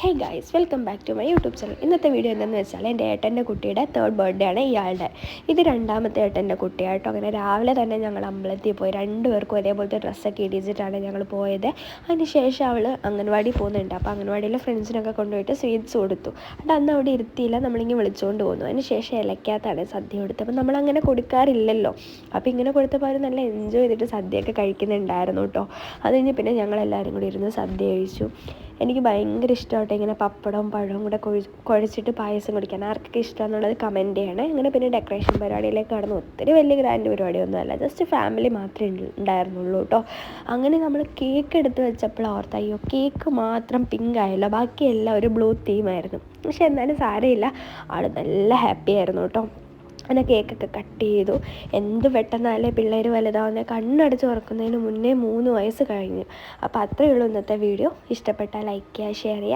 Hey guys, welcome back to my YouTube channel. ഇന്നത്തെ video എന്താണെന്ന് വെച്ചാൽ എൻ്റെ ഏട്ടൻ്റെ കുട്ടിയുടെ 3rd ബർത്ത്ഡേ ആണ് ഇയാളുടെ. ഇത് രണ്ടാമത്തെ ഏട്ടൻ്റെ കുട്ടിയായിട്ടോ. അങ്ങനെ രാവിലെ തന്നെ ഞങ്ങൾ അമ്പലത്തിൽ പോയി. രണ്ടുപേർക്കും ഒരേപോലത്തെ ഡ്രസ്സൊക്കെ ഇടിച്ചിട്ടാണ് ഞങ്ങൾ പോയത്. അതിന് ശേഷം അവൾ അംഗൻവാടി പോകുന്നുണ്ട്. അപ്പോൾ അംഗൻവാടിയിലെ ഫ്രണ്ട്സിനൊക്കെ കൊണ്ടുപോയിട്ട് സ്വീറ്റ്സ് കൊടുത്തു. എന്നിട്ട് അന്ന് അവിടെ ഇരുത്തിയില്ല, നമ്മളിങ്ങനെ വിളിച്ചുകൊണ്ട് പോകുന്നു. അതിന് ശേഷം ഇലക്കകത്താണ് സദ്യ കൊടുത്തത്. അപ്പോൾ നമ്മളങ്ങനെ കൊടുക്കാറില്ലല്ലോ. അപ്പോൾ ഇങ്ങനെ കൊടുത്തപ്പോൾ അവർ നല്ല എൻജോയ് ചെയ്തിട്ട് സദ്യയൊക്കെ കഴിക്കുന്നുണ്ടായിരുന്നു കേട്ടോ. അത് കഴിഞ്ഞ് പിന്നെ ഞങ്ങളെല്ലാവരും കൂടി ഇരുന്ന് സദ്യ കഴിച്ചു. എനിക്ക് ഭയങ്കര ഇഷ്ടമായിട്ട് ഇങ്ങനെ പപ്പടവും പഴവും കൂടെ കുഴച്ചിട്ട് പായസം കുടിക്കാൻ. ആർക്കൊക്കെ ഇഷ്ടമാണെന്നുള്ളത് കമൻറ്റ് ചെയ്യണേ. അങ്ങനെ പിന്നെ ഡെക്കറേഷൻ പരിപാടിയിലേക്ക് കടന്നു. ഒത്തിരി വലിയ ഗ്രാൻഡ് പരിപാടിയൊന്നുമല്ല, ജസ്റ്റ് ഫാമിലി മാത്രമേ ഉണ്ടായിരുന്നുള്ളൂ കേട്ടോ. അങ്ങനെ നമ്മൾ കേക്ക് എടുത്ത് വെച്ചപ്പോൾ ഓർത്ത്, അയ്യോ കേക്ക് മാത്രം പിങ്ക് ആയല്ലോ, ബാക്കിയെല്ലാം ഒരു ബ്ലൂ തീമായിരുന്നു. പക്ഷെ എന്നാലും സാരമില്ല, ആൾ നല്ല ഹാപ്പി ആയിരുന്നു കേട്ടോ. അങ്ങനെ കേക്കൊക്കെ കട്ട് ചെയ്തു. എന്ത് പെട്ടെന്നല്ലേ പിള്ളേർ വലുതാവുന്നത്. കണ്ണടച്ച് തുറക്കുന്നതിന് മുന്നേ 3 വയസ്സ് കഴിഞ്ഞു. അപ്പോൾ അത്രയേ ഉള്ളൂ ഇന്നത്തെ വീഡിയോ. ഇഷ്ടപ്പെട്ടാൽ ലൈക്ക് ചെയ്യുക, ഷെയർ ചെയ്യുക.